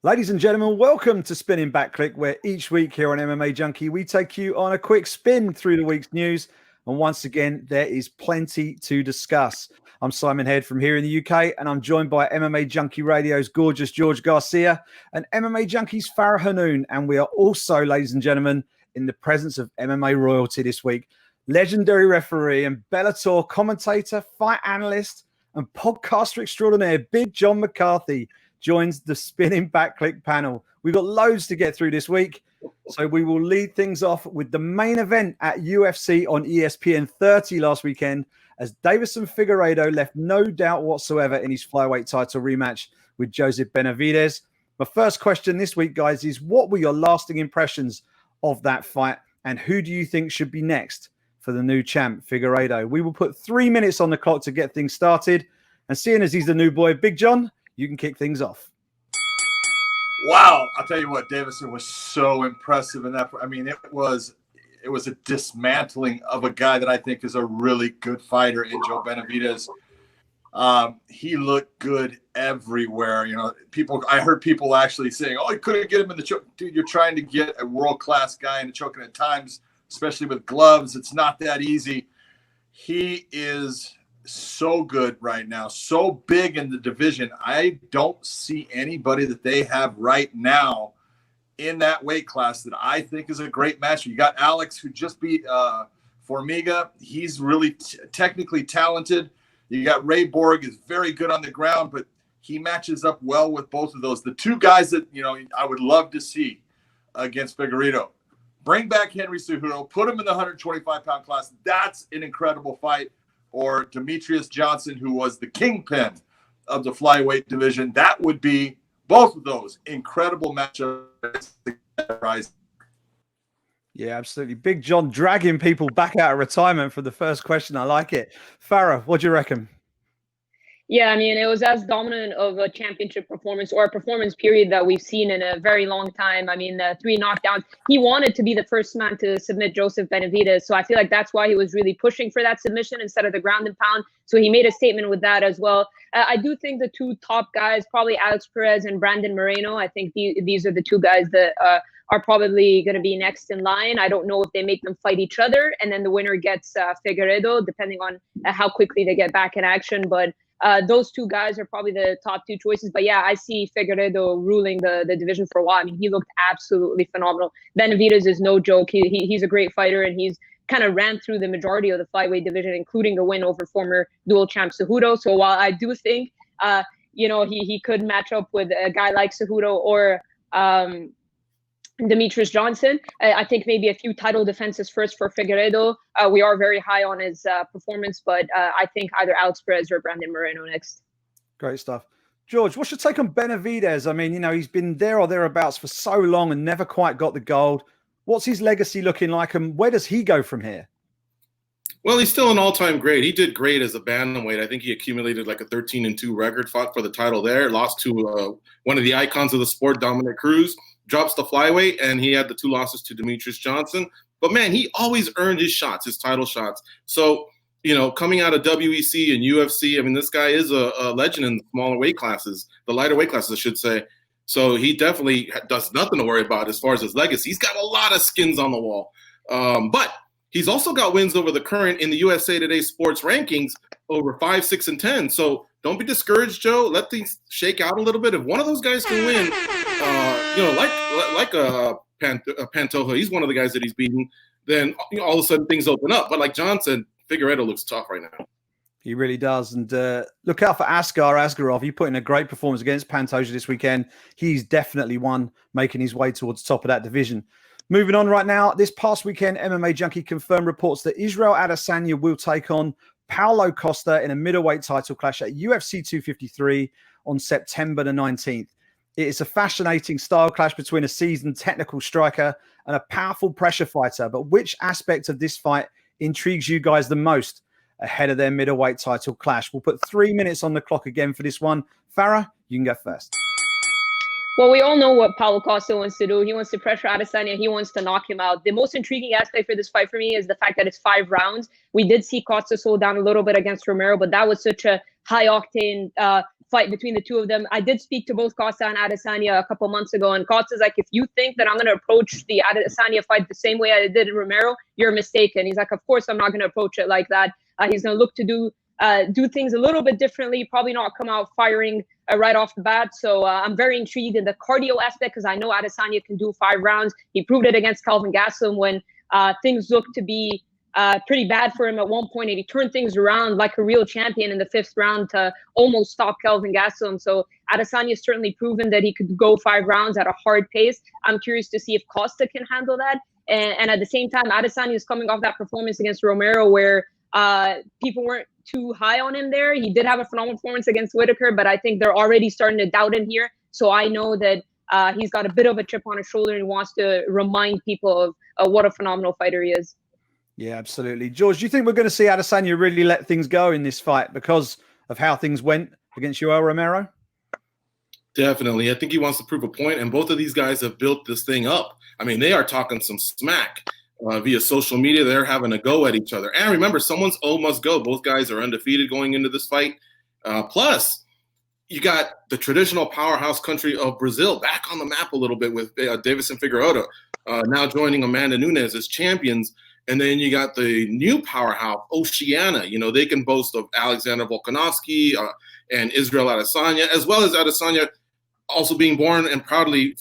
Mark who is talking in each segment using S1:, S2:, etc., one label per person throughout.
S1: Ladies and gentlemen, welcome to Spinning Back Clique, where each week here on MMA Junkie, we take you on a quick spin through the week's news. And once again, there is plenty to discuss. I'm Simon Head from here in the UK, and I'm joined by MMA Junkie Radio's gorgeous George Garcia and MMA Junkie's Farah Hanoun. And we are also, ladies and gentlemen, in the presence of MMA royalty this week. Legendary referee and Bellator commentator, fight analyst, and podcaster extraordinaire, Big John McCarthy, joins the Spinning Back Clique panel. We've got loads to get through this week, so we will lead things off with the main event at UFC on ESPN 30 last weekend, as Deiveson Figueiredo left no doubt whatsoever in his flyweight title rematch with Joseph Benavidez. My first question this week, guys, is what were your lasting impressions of that fight, and who do you think should be next for the new champ, Figueiredo? We will put 3 minutes on the clock to get things started, and seeing as he's the new boy, Big John, you can kick things off.
S2: Wow. I'll tell you what, Deiveson was so impressive in that. I mean, it was a dismantling of a guy that I think is a really good fighter in Joe Benavidez. He looked good everywhere. You know, I heard people actually saying, oh, you couldn't get him in the choke. Dude, you're trying to get a world-class guy in the choke, and at times, especially with gloves, it's not that easy. He is so good right now, so big in the division. I don't see anybody that they have right now in that weight class that I think is a great match. You got Alex, who just beat Formiga. He's really technically talented. You got Ray Borg, is very good on the ground, but he matches up well with both of those. The two guys that, you know, I would love to see against Figueiredo. Bring back Henry Cejudo, put him in the 125-pound class. That's an incredible fight. Or Demetrius Johnson, who was the kingpin of the flyweight division. That would be both of those incredible matchups.
S1: Yeah, absolutely. Big John dragging people back out of retirement for the first question. I like it. Farah, what do you reckon?
S3: Yeah, I mean, it was as dominant of a championship performance or a performance period that we've seen in a very long time. I mean, 3 knockdowns. He wanted to be the first man to submit Joseph Benavidez. So I feel like that's why he was really pushing for that submission instead of the ground and pound. So he made a statement with that as well. I do think the two top guys, probably Alex Perez and Brandon Moreno, I think these are the two guys that are probably going to be next in line. I don't know if they make them fight each other and then the winner gets Figueiredo, depending on how quickly they get back in action. But those two guys are probably the top two choices. But yeah, I see Figueiredo ruling the division for a while. I mean, he looked absolutely phenomenal. Benavidez is no joke. He's a great fighter, and he's kind of ran through the majority of the flyweight division, including a win over former dual champ Cejudo. So while I do think, he could match up with a guy like Cejudo or Demetrius Johnson, I think maybe a few title defenses first for Figueiredo. We are very high on his performance, but I think either Alex Perez or Brandon Moreno next.
S1: Great stuff. George, what's your take on Benavidez? I mean, you know, he's been there or thereabouts for so long and never quite got the gold. What's his legacy looking like, and where does he go from here?
S4: Well, he's still an all-time great. He did great as a bantamweight. I think he accumulated like a 13-2 record, fought for the title there, lost to one of the icons of the sport, Dominic Cruz, drops the flyweight, and he had the 2 losses to Demetrius Johnson. But, man, he always earned his shots, his title shots. So, you know, coming out of WEC and UFC, I mean, this guy is a legend in the smaller weight classes, the lighter weight classes, I should say. So he definitely does nothing to worry about as far as his legacy. He's got a lot of skins on the wall. But he's also got wins over the current in the USA Today sports rankings over 5, 6, and 10. So don't be discouraged, Joe. Let things shake out a little bit. If one of those guys can win, like Pantoja, he's one of the guys that he's beaten, then all of a sudden things open up. But like John said, Figueiredo looks tough right now.
S1: He really does. And look out for Askar Askarov. He put in a great performance against Pantoja this weekend. He's definitely one making his way towards the top of that division. Moving on right now, this past weekend, MMA Junkie confirmed reports that Israel Adesanya will take on Paulo Costa in a middleweight title clash at UFC 253 on September the 19th. It is a fascinating style clash between a seasoned technical striker and a powerful pressure fighter. But which aspect of this fight intrigues you guys the most ahead of their middleweight title clash? We'll put 3 minutes on the clock again for this one. Farah, you can go first.
S3: Well, we all know what Paulo Costa wants to do. He wants to pressure Adesanya. He wants to knock him out. The most intriguing aspect for this fight for me is the fact that it's 5 rounds. We did see Costa slow down a little bit against Romero, but that was such a high-octane fight between the two of them. I did speak to both Costa and Adasanya a couple months ago, and Costa's like, if you think that I'm going to approach the Adasanya fight the same way I did in Romero, you're mistaken. He's like, of course I'm not going to approach it like that. He's going to look to do things a little bit differently, probably not come out firing right off the bat. So I'm very intrigued in the cardio aspect, because I know Adesanya can do 5 rounds. He proved it against Calvin Gastelum when things looked to be pretty bad for him at one point, and he turned things around like a real champion in the 5th round to almost stop Calvin Gastelum. So Adesanya has certainly proven that he could go 5 rounds at a hard pace. I'm curious to see if Costa can handle that. And at the same time, Adesanya is coming off that performance against Romero where people weren't too high on him there. He did have a phenomenal performance against Whittaker, but I think they're already starting to doubt him here. So I know that he's got a bit of a chip on his shoulder and wants to remind people of what a phenomenal fighter he is.
S1: Yeah, absolutely. George, do you think we're going to see Adesanya really let things go in this fight because of how things went against Yoel Romero?
S4: Definitely. I think he wants to prove a point, and both of these guys have built this thing up. I mean, they are talking some smack via social media. They're having a go at each other. And remember, someone's O must go. Both guys are undefeated going into this fight. Plus, you got the traditional powerhouse country of Brazil back on the map a little bit with Davison Figueiredo now joining Amanda Nunes as champions. And then you got the new powerhouse, Oceania. You know, they can boast of Alexander Volkanovski and Israel Adesanya, as well as Adesanya also being born and proudly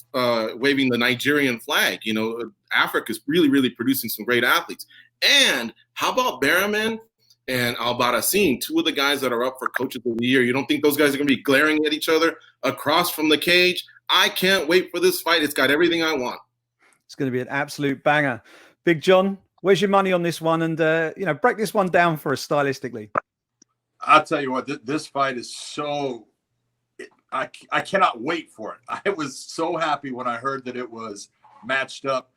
S4: waving the Nigerian flag. You know, Africa is really, really producing some great athletes. And how about Berriman and Albarracin, 2 of the guys that are up for Coaches of the Year? You don't think those guys are going to be glaring at each other across from the cage? I can't wait for this fight. It's got everything I want.
S1: It's going to be an absolute banger. Big John, where's your money on this one? And, break this one down for us stylistically.
S2: I'll tell you what, this fight is so – I cannot wait for it. I was so happy when I heard that it was matched up.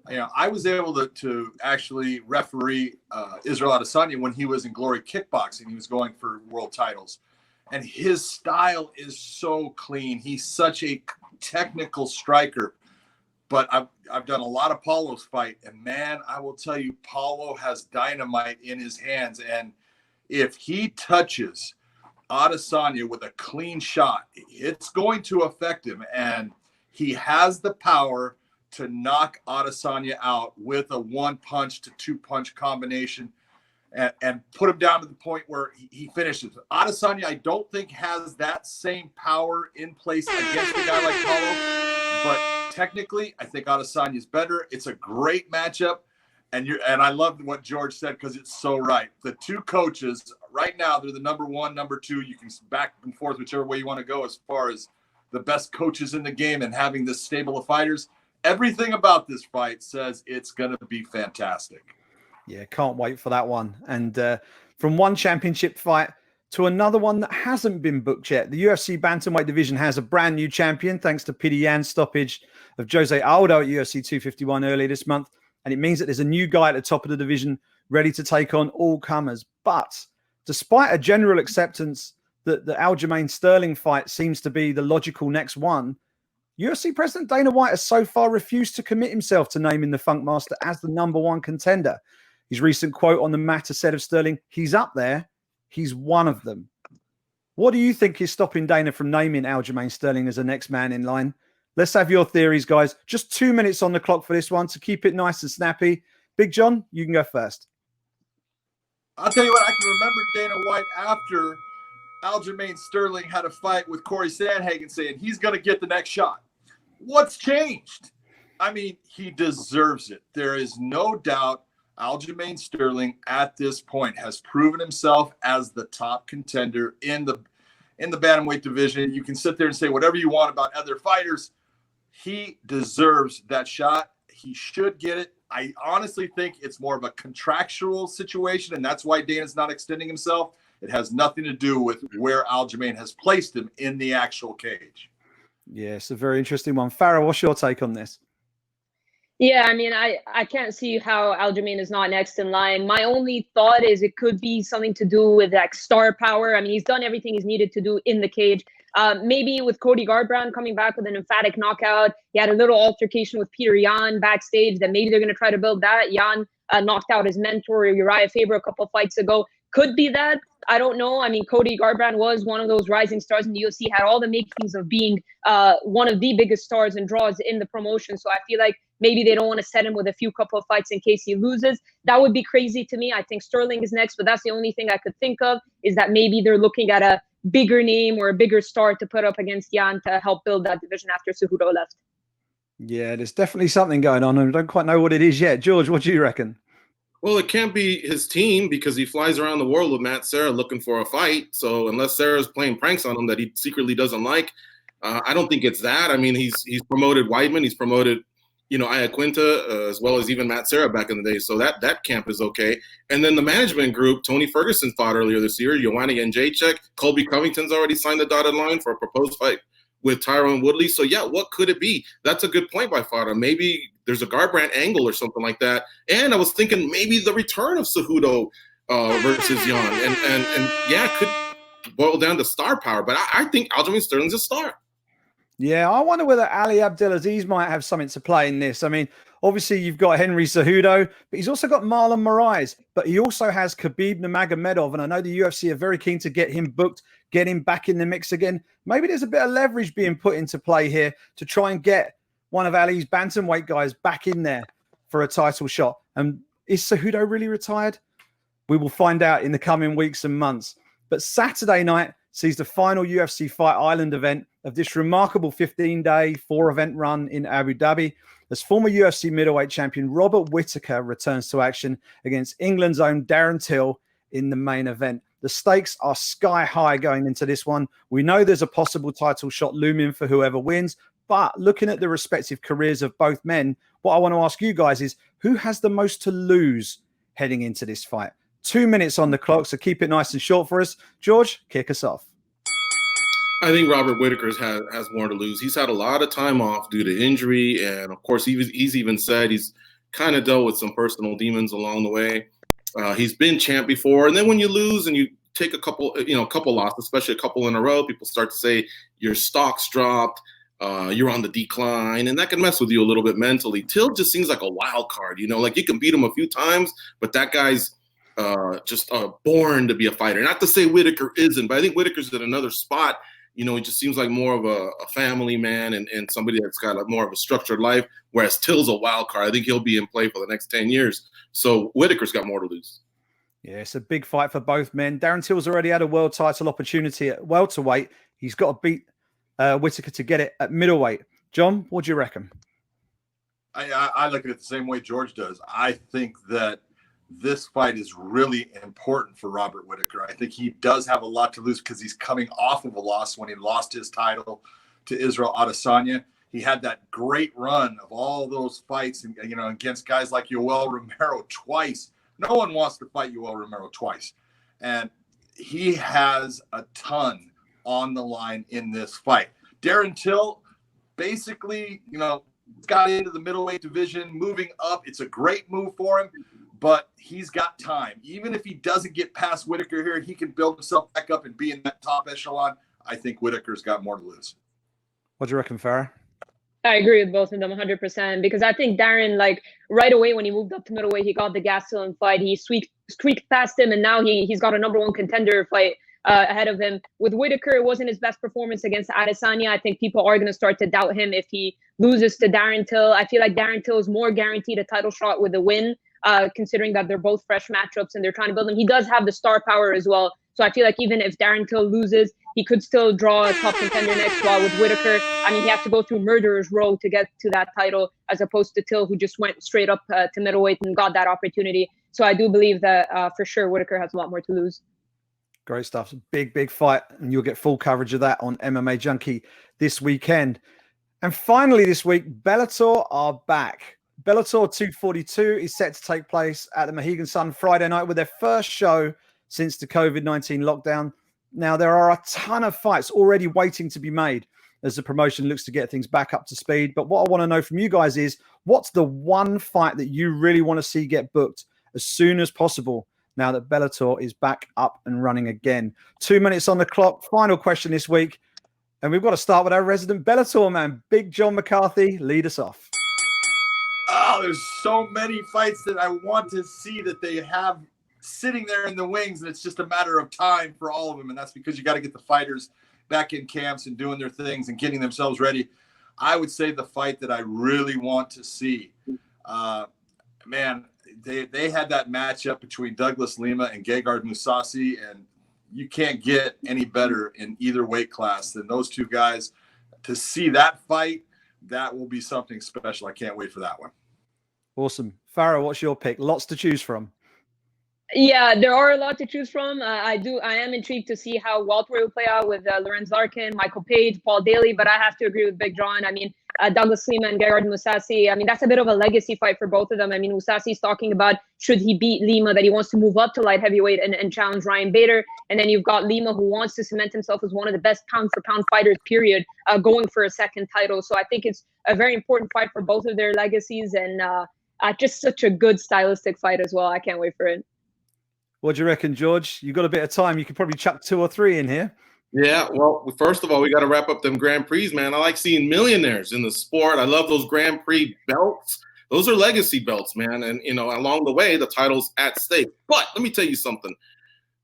S2: You know, I was able to actually referee Israel Adesanya when he was in Glory Kickboxing. He was going for world titles. And his style is so clean. He's such a technical striker. But I've done a lot of Paulo's fight, and man, I will tell you, Paulo has dynamite in his hands. And if he touches Adesanya with a clean shot, it's going to affect him. And he has the power to knock Adesanya out with a 1-punch to 2-punch combination and put him down to the point where he finishes. Adesanya, I don't think, has that same power in place against a guy like Paulo, but technically, I think Adesanya is better. It's a great matchup, and I love what George said because it's so right. The 2 coaches right now, they're the number 1, number 2. You can back and forth whichever way you want to go as far as the best coaches in the game and having this stable of fighters. Everything about this fight says it's going to be fantastic.
S1: Yeah, can't wait for that one. And from one championship fight to another one that hasn't been booked yet. The UFC bantamweight division has a brand new champion thanks to Petr Yan's stoppage of Jose Aldo at UFC 251 earlier this month. And it means that there's a new guy at the top of the division ready to take on all comers. But despite a general acceptance that the Aljamain Sterling fight seems to be the logical next one, UFC President Dana White has so far refused to commit himself to naming the Funkmaster as the number 1 contender. His recent quote on the matter said of Sterling, "He's up there. He's one of them." What do you think is stopping Dana from naming Aljamain Sterling as the next man in line? Let's have your theories, guys. Just 2 minutes on the clock for this one to keep it nice and snappy. Big John, you can go first.
S2: I'll tell you what, I can remember Dana White after Aljamain Sterling had a fight with Corey Sandhagen saying he's going to get the next shot. What's changed? I mean, he deserves it. There is no doubt Aljamain Sterling at this point has proven himself as the top contender in the bantamweight division. You can sit there and say whatever you want about other fighters. He deserves that shot. He should get it. I honestly think it's more of a contractual situation, and that's why Dana's not extending himself. It has nothing to do with where Aljamain has placed him in the actual cage.
S1: Yeah, it's a very interesting one. Farah, what's your take on this?
S3: Yeah, I mean, I can't see how Aljamain is not next in line. My only thought is it could be something to do with like star power. I mean, he's done everything he's needed to do in the cage. Maybe with Cody Garbrandt coming back with an emphatic knockout. He had a little altercation with Petr Yan backstage that maybe they're going to try to build that. Yan knocked out his mentor, Uriah Faber, a couple of fights ago. could be that. I don't know. I mean, Cody Garbrandt was one of those rising stars in the UFC, had all the makings of being one of the biggest stars and draws in the promotion. So I feel like maybe they don't want to set him with a few couple of fights in case he loses. That would be crazy to me. I think Sterling is next, but that's the only thing I could think of, is that maybe they're looking at a bigger name or a bigger star to put up against Jan to help build that division after Cejudo left.
S1: Yeah, there's definitely something going on, and I don't quite know what it is yet. George, what do you reckon?
S4: Well, it can't be his team because he flies around the world with Matt Serra looking for a fight. So unless Serra's playing pranks on him that he secretly doesn't like, I don't think it's that. I mean, he's promoted Weidman, he's promoted, Iaquinta, as well as even Matt Serra back in the day. So that camp is okay. And then the management group, Tony Ferguson fought earlier this year, Joanna Jędrzejczyk, Colby Covington's already signed the dotted line for a proposed fight with Tyron Woodley. So yeah, what could it be? That's a good point by Fada. Maybe there's a Garbrandt angle or something like that. And I was thinking maybe the return of Cejudo versus Jan. And yeah, it could boil down to star power. But I think Aljamain Sterling's a star.
S1: Yeah, I wonder whether Ali Abdelaziz might have something to play in this. I mean, obviously you've got Henry Cejudo, but he's also got Marlon Moraes, but he also has Khabib Nurmagomedov, and I know the UFC are very keen to get him booked, get him back in the mix again. Maybe there's a bit of leverage being put into play here to try and get one of Ali's bantamweight guys back in there for a title shot. And is Cejudo really retired? We will find out in the coming weeks and months. But Saturday night sees the final UFC Fight Island event of this remarkable 15-day, 4-event run in Abu Dhabi, as former UFC middleweight champion Robert Whittaker returns to action against England's own Darren Till in the main event. The stakes are sky high going into this one. We know there's a possible title shot looming for whoever wins, but looking at the respective careers of both men, what I want to ask you guys is, who has the most to lose heading into this fight? 2 minutes on the clock, so keep it nice and short for us. George, kick us off.
S4: I think Robert Whittaker has more to lose. He's had a lot of time off due to injury, and of course, he's even said he's kind of dealt with some personal demons along the way. He's been champ before, and then when you lose and you take a couple losses, especially a couple in a row, people start to say your stock's dropped, you're on the decline, and that can mess with you a little bit mentally. Till just seems like a wild card, like you can beat him a few times, but that guy's just born to be a fighter. Not to say Whittaker isn't, but I think Whittaker's at another spot. He just seems like more of a family man and somebody that's got more of a structured life, whereas Till's a wild card. I think he'll be in play for the next 10 years. So Whittaker's got more to lose.
S1: Yeah, it's a big fight for both men. Darren Till's already had a world title opportunity at welterweight. He's got to beat Whittaker to get it at middleweight. John, what do you reckon?
S2: I look at it the same way George does. I think that this fight is really important for Robert Whittaker. I think he does have a lot to lose because he's coming off of a loss when he lost his title to Israel Adesanya. He had that great run of all those fights, against guys like Yoel Romero twice. No one wants to fight Yoel Romero twice. And he has a ton on the line in this fight. Darren Till basically, got into the middleweight division, moving up. It's a great move for him, but he's got time. Even if he doesn't get past Whittaker here, he can build himself back up and be in that top echelon. I think Whittaker's got more to lose.
S1: What do you reckon, Farah?
S3: I agree with both of them 100% because I think Darren, right away when he moved up to middleweight, he got the Gastelum fight. He streaked past him, and now he's got a number one contender fight ahead of him. With Whittaker, it wasn't his best performance against Adesanya. I think people are going to start to doubt him if he loses to Darren Till. I feel like Darren Till is more guaranteed a title shot with a win, considering that they're both fresh matchups and they're trying to build him. He does have the star power as well. So I feel like even if Darren Till loses, he could still draw a top contender next. While with Whittaker, he has to go through murderer's row to get to that title, as opposed to Till, who just went straight up to middleweight and got that opportunity. So I do believe that for sure Whittaker has a lot more to lose.
S1: Great stuff. Big fight, and you'll get full coverage of that on MMA Junkie this weekend. And finally this week, Bellator are back. Bellator 242 is set to take place at the Mohegan Sun Friday night with their first show since the COVID-19 lockdown. Now, there are a ton of fights already waiting to be made as the promotion looks to get things back up to speed. But what I want to know from you guys is, what's the one fight that you really want to see get booked as soon as possible now that Bellator is back up and running again? 2 minutes on the clock. Final question this week. And we've got to start with our resident Bellator man, Big John McCarthy. Lead us off.
S2: Oh, there's so many fights that I want to see that they have sitting there in the wings, and it's just a matter of time for all of them. And that's because you got to get the fighters back in camps and doing their things and getting themselves ready. I would say the fight that I really want to see, man, they had that matchup between Douglas Lima and Gegard Mousasi, and you can't get any better in either weight class than those two guys. To see that fight, that will be something special. I can't wait for that one.
S1: Awesome. Farah, what's your pick? Lots to choose from.
S3: Yeah, there are a lot to choose from. I am intrigued to see how welterweight will play out with Lorenz Larkin, Michael Page, Paul Daly, but I have to agree with Big John. I mean, Douglas Lima and Gegard Mousasi, I mean, that's a bit of a legacy fight for both of them. I mean, Mousasi's talking about, should he beat Lima, that he wants to move up to light heavyweight and challenge Ryan Bader. And then you've got Lima, who wants to cement himself as one of the best pound-for-pound fighters, period, going for a second title. So I think it's a very important fight for both of their legacies, and just such a good stylistic fight as well. I can't wait for it.
S1: What do you reckon, George? You've got a bit of time. You could probably chuck 2 or 3 in here.
S4: Yeah, well, first of all, we got to wrap up them Grand Prix, man. I like seeing millionaires in the sport. I love those Grand Prix belts. Those are legacy belts, man. And, you know, along the way, the title's at stake. But let me tell you something.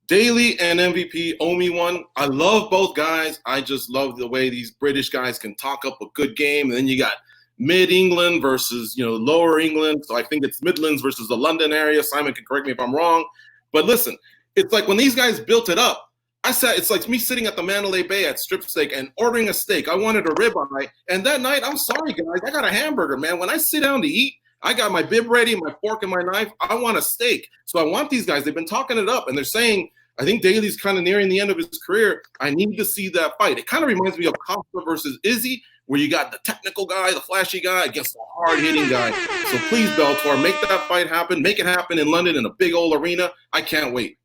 S4: Daly and MVP owe me one. I love both guys. I just love the way these British guys can talk up a good game. And then you got mid-England versus, you know, lower England. So I think it's Midlands versus the London area. Simon can correct me if I'm wrong. But listen, it's like when these guys built it up, it's like me sitting at the Mandalay Bay at Strip Steak and ordering a steak. I wanted a ribeye. And that night, I'm sorry, guys, I got a hamburger, man. When I sit down to eat, I got my bib ready, my fork and my knife. I want a steak. So I want these guys. They've been talking it up, and they're saying, I think Daly's kind of nearing the end of his career. I need to see that fight. It kind of reminds me of Costa versus Izzy, where you got the technical guy, the flashy guy against the hard-hitting guy. So please, Bellator, make that fight happen. Make it happen in London in a big old arena. I can't wait.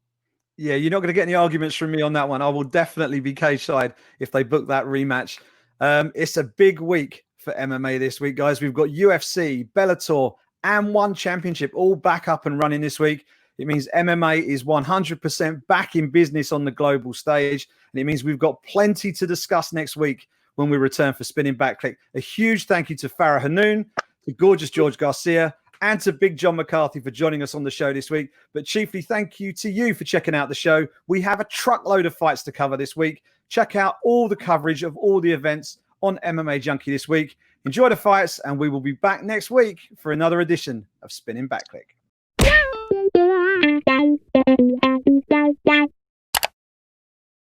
S1: Yeah, you're not going to get any arguments from me on that one. I will definitely be cage-side if they book that rematch. It's a big week for MMA this week, guys. We've got UFC, Bellator, and One Championship all back up and running this week. It means MMA is 100% back in business on the global stage. And it means we've got plenty to discuss next week when we return for Spinning Back Clique. A huge thank you to Farah Hanoun, to gorgeous George Garcia, and to Big John McCarthy for joining us on the show this week. But chiefly, thank you to you for checking out the show. We have a truckload of fights to cover this week. Check out all the coverage of all the events on MMA Junkie this week. Enjoy the fights, and we will be back next week for another edition of Spinning Back Clique.